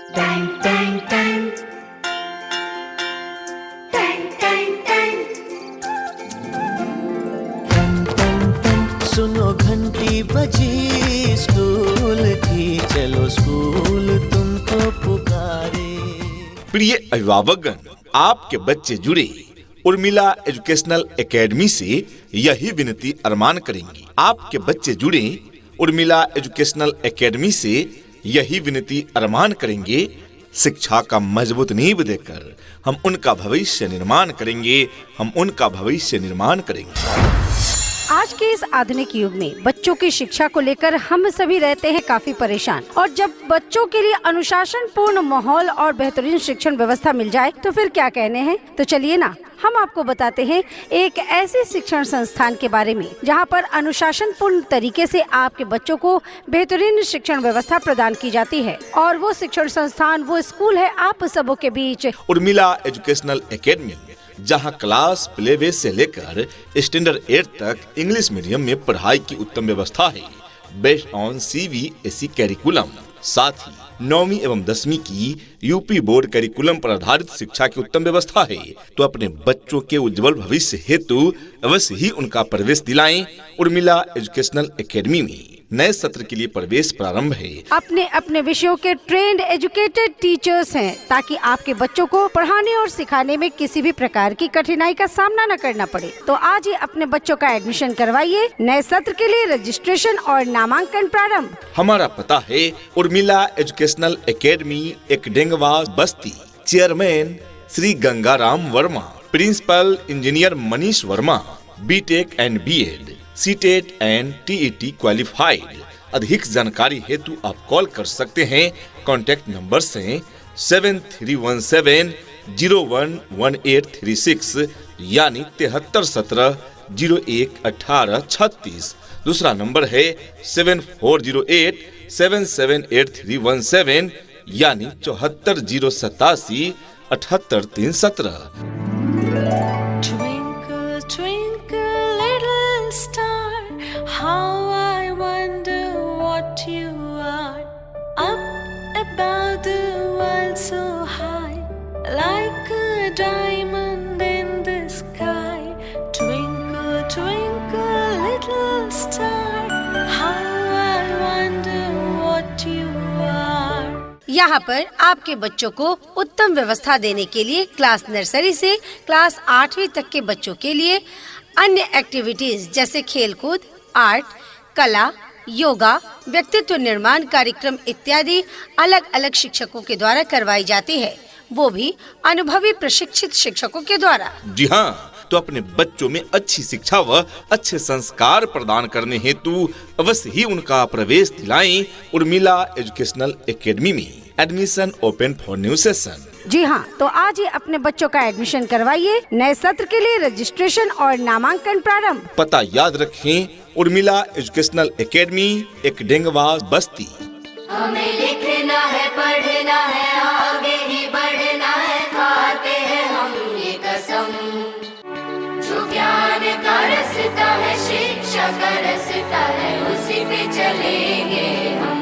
Tang Tang Tang Tang Tang Tang सुनो घंटी बजी स्कूल की, चलो स्कूल तुमको पुकारे। प्रिय अभिभावकगण, आपके बच्चे जुड़े उर्मिला एजुकेशनल एकेडमी से यही विनती अरमान करेंगे। आपके बच्चे जुड़े उर्मिला एजुकेशनल एकेडमी से यही विनती अरमान करेंगे। शिक्षा का मजबूत नींव देकर हम उनका भविष्य निर्माण करेंगे, हम उनका भविष्य निर्माण करेंगे। आज के इस आधुनिक युग में बच्चों की शिक्षा को लेकर हम सभी रहते हैं काफी परेशान, और जब बच्चों के लिए अनुशासन पूर्ण माहौल और बेहतरीन शिक्षण व्यवस्था मिल जाए तो फिर क्या कहने हैं। तो चलिए ना, हम आपको बताते हैं एक ऐसे शिक्षण संस्थान के बारे में जहां पर अनुशासन पूर्ण तरीके से आपके बच्चों को बेहतरीन शिक्षण व्यवस्था प्रदान की जाती है। और वो शिक्षण संस्थान, वो स्कूल है आप सबों के बीच उर्मिला एजुकेशनल एकेडमी, जहां क्लास प्ले वे से लेकर स्टैंडर्ड 8 तक इंग्लिश मीडियम में पढ़ाई की उत्तम व्यवस्था है, बेस्ड ऑन CBSE कैरिकुलम। साथ ही 9वीं एवं 10वीं की यूपी बोर्ड कैरिकुलम पर आधारित शिक्षा की उत्तम व्यवस्था है। तो अपने बच्चों के उज्जवल भविष्य हेतु अवश्य ही उनका प्रवेश दिलाएं। उर्मिला एजुकेशनल एकेडमी में नए सत्र के लिए प्रवेश प्रारंभ है। अपने अपने विषयों के ट्रेंड एजुकेटेड टीचर्स हैं, ताकि आपके बच्चों को पढ़ाने और सिखाने में किसी भी प्रकार की कठिनाई का सामना न करना पड़े। तो आज ही अपने बच्चों का एडमिशन करवाइए। नए सत्र के लिए रजिस्ट्रेशन और नामांकन प्रारंभ। हमारा पता है Urmila Educational academy, Ekdengwa Basti. Chairman Shri Gangaram Verma, principal engineer Manish Verma, BTech and BEd, CTET and TET qualified. अधिक जानकारी हेतु आप कॉल कर सकते हैं। कॉन्टैक्ट नंबर से 7317011836 यानी 7317011836। दूसरा नंबर है 7408778317 यानी 740788 317। Twinkle, twinkle, little star, how I wonder what you are. Up above the world so high, like a diamond in the sky. Twinkle, twinkle, little star, how I wonder what you are. यहाँ पर आपके बच्चों को उत्तम व्यवस्था देने के लिए क्लास नर्सरी से क्लास 8वीं तक के बच्चों के लिए अन्य एक्टिविटीज जैसे खेलकूद, आर्ट, कला, योगा, व्यक्तित्व निर्माण कार्यक्रम इत्यादि अलग अलग शिक्षकों के द्वारा करवाई जाती है, वो भी अनुभवी प्रशिक्षित शिक्षकों के द्वारा। जी हाँ, तो अपने बच्चों में अच्छी शिक्षा व अच्छे संस्कार प्रदान करने हेतु अवश्य ही उनका प्रवेश दिलाएं। उर्मिला एजुकेशनल एकेडमी में admission open for new session. जी हाँ, तो आज ही अपने बच्चों का एडमिशन करवाइए। नए सत्र के लिए रजिस्ट्रेशन और नामांकन प्रारंभ। पता याद रखें, उर्मिला एजुकेशनल एकेडमी, एकडेंगवा बस्ती। हमें लिखना है, पढ़ना है, आगे ही बढ़ना है, खाते हैं हम ये कसम। जो ज्ञान का रास्ता है, शिक्षा का रास्ता है, उसी पे चलेंगे हम।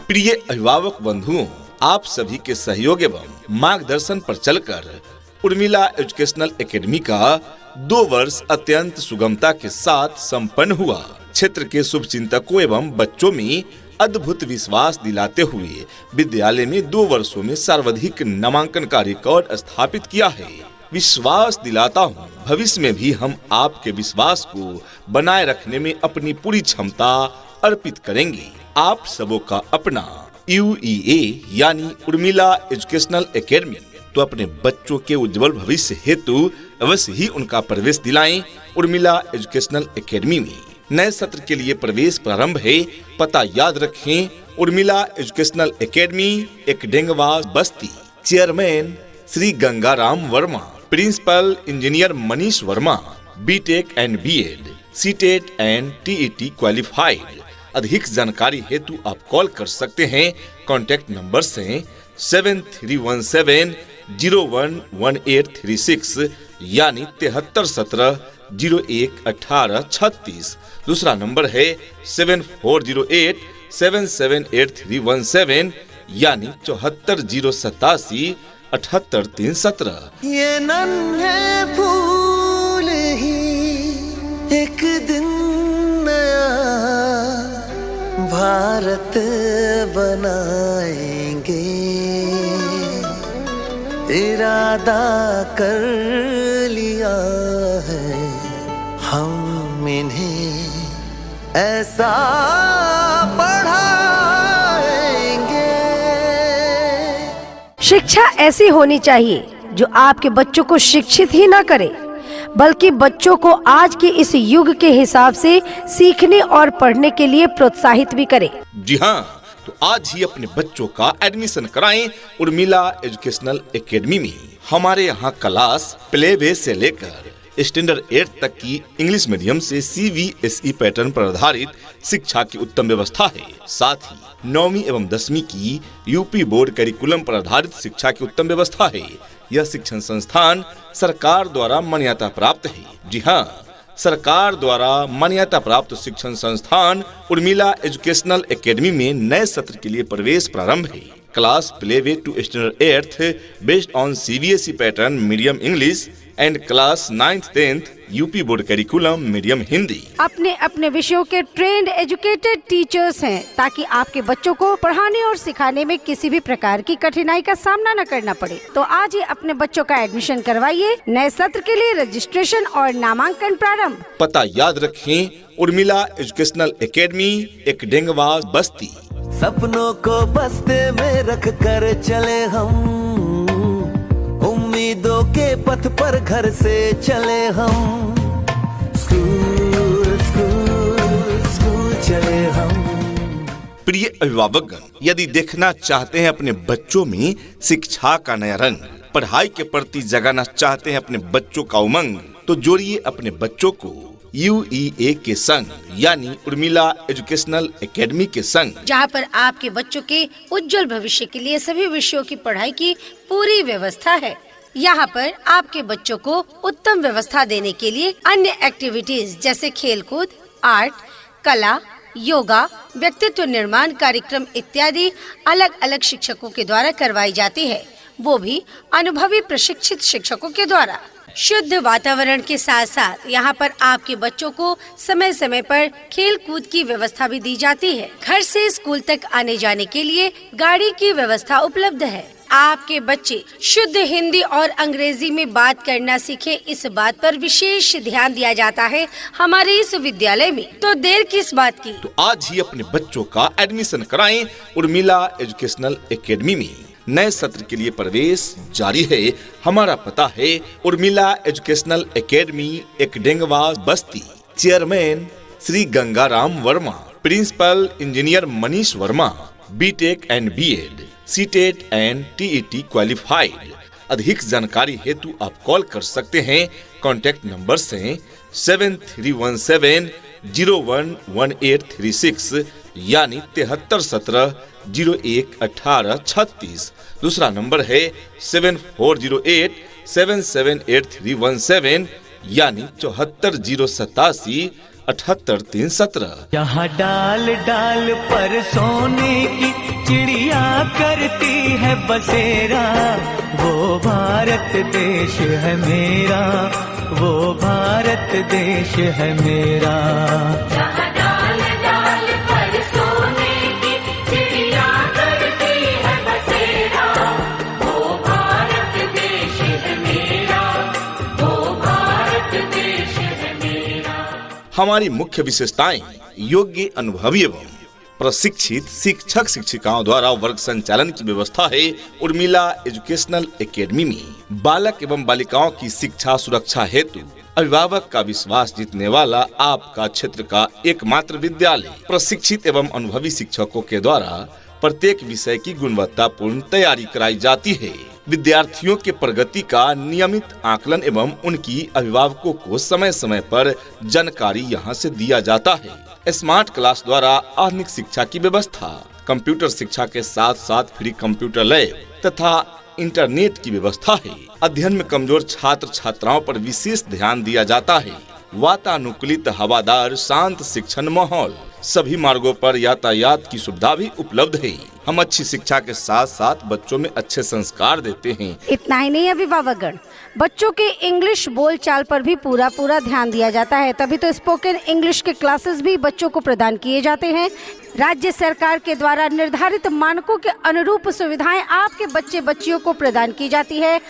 प्रिय अभिभावक बंधुओं, आप सभी के सहयोग एवं मार्गदर्शन पर चलकर उर्मिला एजुकेशनल एकेडमी का 2 वर्ष अत्यंत सुगमता के साथ संपन्न हुआ। क्षेत्र के शुभ चिंतकों एवं बच्चों में अद्भुत विश्वास दिलाते हुए विद्यालय में 2 वर्षों में सर्वाधिक नामांकन का रिकॉर्ड स्थापित किया है। विश्वास दिलाता हूँ, भविष्य में भी हम आपके विश्वास को बनाए रखने में अपनी पूरी क्षमता अर्पित करेंगे। आप सबों का अपना UEA यानी उर्मिला एजुकेशनल एकेडमी। तो अपने बच्चों के उज्जवल भविष्य हेतु अवश्य ही उनका प्रवेश दिलाएं। उर्मिला एजुकेशनल एकेडमी में नए सत्र के लिए प्रवेश प्रारंभ है। पता याद रखें, Urmila Educational academy, Ekdengwa Basti. Chairman Shri Gangaram Verma, principal engineer Manish Verma, BTech and BEd, CTET and TET qualified. अधिक जानकारी हेतु आप कॉल कर सकते हैं। कॉन्टैक्ट नंबर से 7317011836 यानी 7317011836। दूसरा नंबर है 7408778317 यानी 7407878317। ये नन्हे फूल ही एक दिन नया भारत बनाएंगे, इरादा कर लिया है हम इन्हें ऐसा पढ़ाएंगे। शिक्षा ऐसी होनी चाहिए जो आपके बच्चों को शिक्षित ही न करे, बल्कि बच्चों को आज के इस युग के हिसाब से सीखने और पढ़ने के लिए प्रोत्साहित भी करे। जी हाँ, तो आज ही अपने बच्चों का एडमिशन कराएं उर्मिला एजुकेशनल एकेडमी में। हमारे यहाँ क्लास प्ले वे से लेकर स्टैंडर्ड 8 तक की इंग्लिश मीडियम से CBSE पैटर्न पर आधारित शिक्षा की उत्तम व्यवस्था है। साथ ही 9वीं एवं 10वीं की यूपी बोर्ड करिकुलम पर आधारित शिक्षा की उत्तम व्यवस्था है। यह शिक्षण संस्थान सरकार द्वारा मान्यता प्राप्त है। जी हाँ, सरकार द्वारा मान्यता प्राप्त शिक्षण संस्थान उर्मिला एजुकेशनल एकेडमी में नए सत्र के लिए प्रवेश प्रारंभ है। Class play way to standard 8 based on CBSE pattern medium English and class 9th 10th UP board curriculum medium Hindi. अपने अपने विषयों के ट्रेंड एजुकेटेड टीचर्स हैं, ताकि आपके बच्चों को पढ़ाने और सिखाने में किसी भी प्रकार की कठिनाई का सामना न करना पड़े। तो आज ही अपने बच्चों का एडमिशन करवाइए। नए सत्र के लिए रजिस्ट्रेशन और नामांकन प्रारंभ। पता याद रखें, Urmila Educational academy, Ekdengwa बस्ती। सपनों को बस्ते में रख कर चले हम, उम्मीदों के पथ पर घर से चले हम, स्कूल स्कूल स्कूल चले हम। प्रिय अभिभावकगण, यदि देखना चाहते हैं अपने बच्चों में शिक्षा का नया रंग, पढ़ाई के प्रति जगाना चाहते हैं अपने बच्चों का उमंग, तो जोड़िए अपने बच्चों को UEA के संग, यानी उर्मिला एजुकेशनल एकेडमी के संग, जहाँ पर आपके बच्चों के उज्जवल भविष्य के लिए सभी विषयों की पढ़ाई की पूरी व्यवस्था है। यहाँ पर आपके बच्चों को उत्तम व्यवस्था देने के लिए अन्य एक्टिविटीज जैसे खेलकूद, आर्ट, कला, योगा, व्यक्तित्व निर्माण कार्यक्रम इत्यादि अलग अलग शिक्षकों के द्वारा करवाई जाती है, वो भी अनुभवी प्रशिक्षित शिक्षकों के द्वारा। शुद्ध वातावरण के साथ साथ यहाँ पर आपके बच्चों को समय समय पर खेल कूद की व्यवस्था भी दी जाती है। घर से स्कूल तक आने जाने के लिए गाड़ी की व्यवस्था उपलब्ध है। आपके बच्चे शुद्ध हिंदी और अंग्रेजी में बात करना सीखे, इस बात पर विशेष ध्यान दिया जाता है हमारे इस विद्यालय में। तो देर किस बात की, तो आज ही अपने बच्चों का एडमिशन कराएं उर्मिला एजुकेशनल एकेडमी में। नए सत्र के लिए प्रवेश जारी है। हमारा पता है Urmila Educational academy, Ekdengwa Basti. Chairman Shri Gangaram Verma, principal engineer Manish Verma, BTech and BEd, CTET and TET qualified. अधिक जानकारी हेतु आप कॉल कर सकते हैं। कॉन्टैक्ट नंबर से 7317011836 यानी 7317011836। दूसरा नंबर है 7408778317 यानी 7407878317। यहाँ डाल डाल पर सोने की चिड़िया करती है बसेरा, वो भारत देश है मेरा, वो भारत देश है मेरा। जहाँ डाल डाल पर सोने की चिड़िया करती है बसेरा, वो भारत देश है मेरा, वो भारत देश है मेरा। हमारी मुख्य विशेषताएं योग्य, अनुभवी एवं प्रशिक्षित शिक्षक शिक्षिकाओं द्वारा वर्ग संचालन की व्यवस्था है। उर्मिला एजुकेशनल एकेडमी में बालक एवं बालिकाओं की शिक्षा सुरक्षा हेतु अभिभावक का विश्वास जीतने वाला आपका क्षेत्र का एकमात्र विद्यालय। प्रशिक्षित एवं अनुभवी शिक्षकों के द्वारा प्रत्येक विषय की गुणवत्तापूर्ण तैयारी कराई जाती है। विद्यार्थियों के प्रगति का नियमित आकलन एवं उनकी अभिभावकों को समय समय पर जानकारी यहां से दिया जाता है। स्मार्ट क्लास द्वारा आधुनिक शिक्षा की व्यवस्था, कंप्यूटर शिक्षा के साथ साथ फ्री कंप्यूटर लैब तथा इंटरनेट की व्यवस्था है। अध्ययन में कमजोर छात्र छात्राओं पर विशेष ध्यान दिया जाता है। वातानुकूलित हवादार शांत शिक्षण माहौल, सभी मार्गों पर यातायात की सुविधा भी उपलब्ध है। हम अच्छी शिक्षा के साथ साथ बच्चों में अच्छे संस्कार देते हैं। इतना ही नहीं अभिभावकगण, बच्चों के इंग्लिश बोलचाल पर भी पूरा ध्यान दिया जाता है। तभी तो स्पोकन इंग्लिश के क्लासेस भी बच्चों को प्रदान किए जाते हैं। राज्य सरकार के द्वारा निर्धारित मानकों के अनुरूप सुविधाएं आपके बच्चे बच्चियों को प्रदान की जाती है।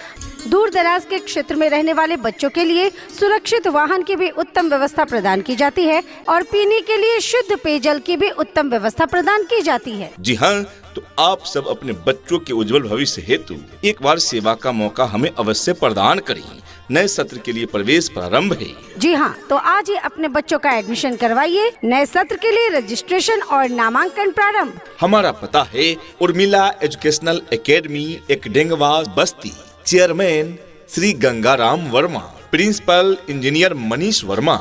दूर दराज के क्षेत्र में रहने वाले बच्चों के लिए सुरक्षित वाहन की भी उत्तम व्यवस्था प्रदान की जाती है और पीने के लिए शुद्ध पेयजल की भी उत्तम व्यवस्था प्रदान की जाती है। जी हाँ, तो आप सब अपने बच्चों के उज्जवल भविष्य हेतु एक बार सेवा का मौका हमें अवश्य प्रदान करें। नए सत्र के लिए प्रवेश प्रारंभ है। जी हाँ, तो आज ही अपने बच्चों का एडमिशन करवाइए। नए सत्र के लिए रजिस्ट्रेशन और नामांकन प्रारंभ। हमारा पता है Urmila Educational academy, Ekdengwa, Basti. Chairman Shri Gangaram Verma, principal engineer Manish Verma,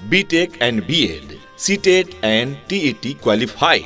BTech and BEd, CTET and TET qualified.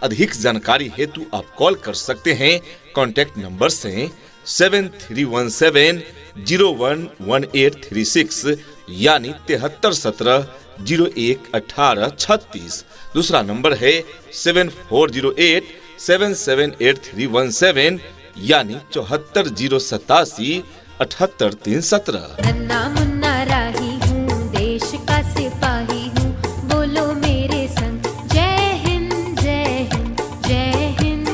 अधिक जानकारी हेतु आप कॉल कर सकते हैं। कॉन्टैक्ट नंबर से 7317011836 यानी 7317011836। दूसरा नंबर है 7408778317 यानी 7407878317। नन्ना मुन्ना राही हूँ, देश का सिपाही हूँ, बोलो मेरे संग जय हिंद जय हिंद जय हिंद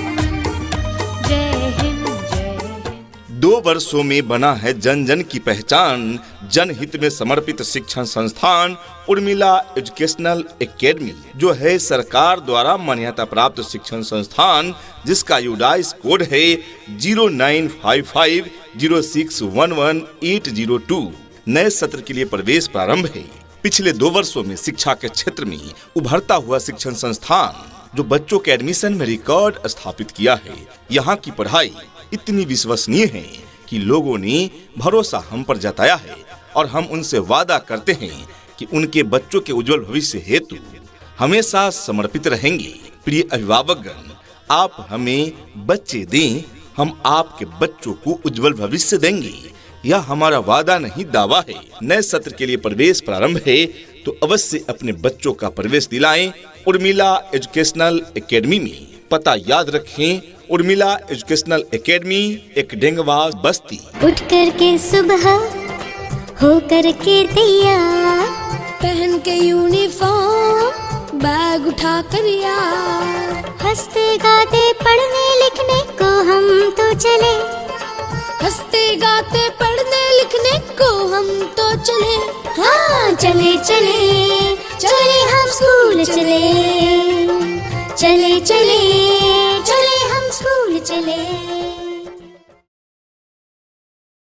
जय हिंद जय हिंद। 2 वर्षों में बना है जन जन की पहचान, जनहित में समर्पित शिक्षण संस्थान उर्मिला एजुकेशनल एकेडमी, जो है सरकार द्वारा मान्यता प्राप्त शिक्षण संस्थान, जिसका यूडाइस कोड है 0955061180 नए सत्र के लिए प्रवेश प्रारंभ है। पिछले 2 वर्षों में शिक्षा के क्षेत्र में उभरता हुआ शिक्षण संस्थान जो बच्चों के एडमिशन में रिकॉर्ड स्थापित किया है। यहाँ की पढ़ाई इतनी विश्वसनीय है कि लोगों ने भरोसा हम पर जताया है और हम उनसे वादा करते हैं कि उनके बच्चों के उज्जवल भविष्य हेतु हमेशा समर्पित रहेंगे। प्रिय अभिभावकगण, आप हमें बच्चे दें, हम आपके बच्चों को उज्जवल भविष्य देंगे। यह हमारा वादा नहीं, दावा है। नए सत्र के लिए प्रवेश प्रारंभ है, तो अवश्य अपने बच्चों का प्रवेश दिलाएं उर्मिला एजुकेशनल एकेडमी में। पता याद रखें, उर्मिला एजुकेशनल एकेडमी, एकडेंगवा, बस्ती। उठ करके सुबह हो करके तैयार, पहन के यूनिफॉर्म, बैग उठा कर यार, हंसते गाते पढ़ने लिखने को हम तो चले, हंसते गाते पढ़ने लिखने को हम तो चले। हाँ चले चले चले हम स्कूल चले, चले चले चले हम स्कूल चले।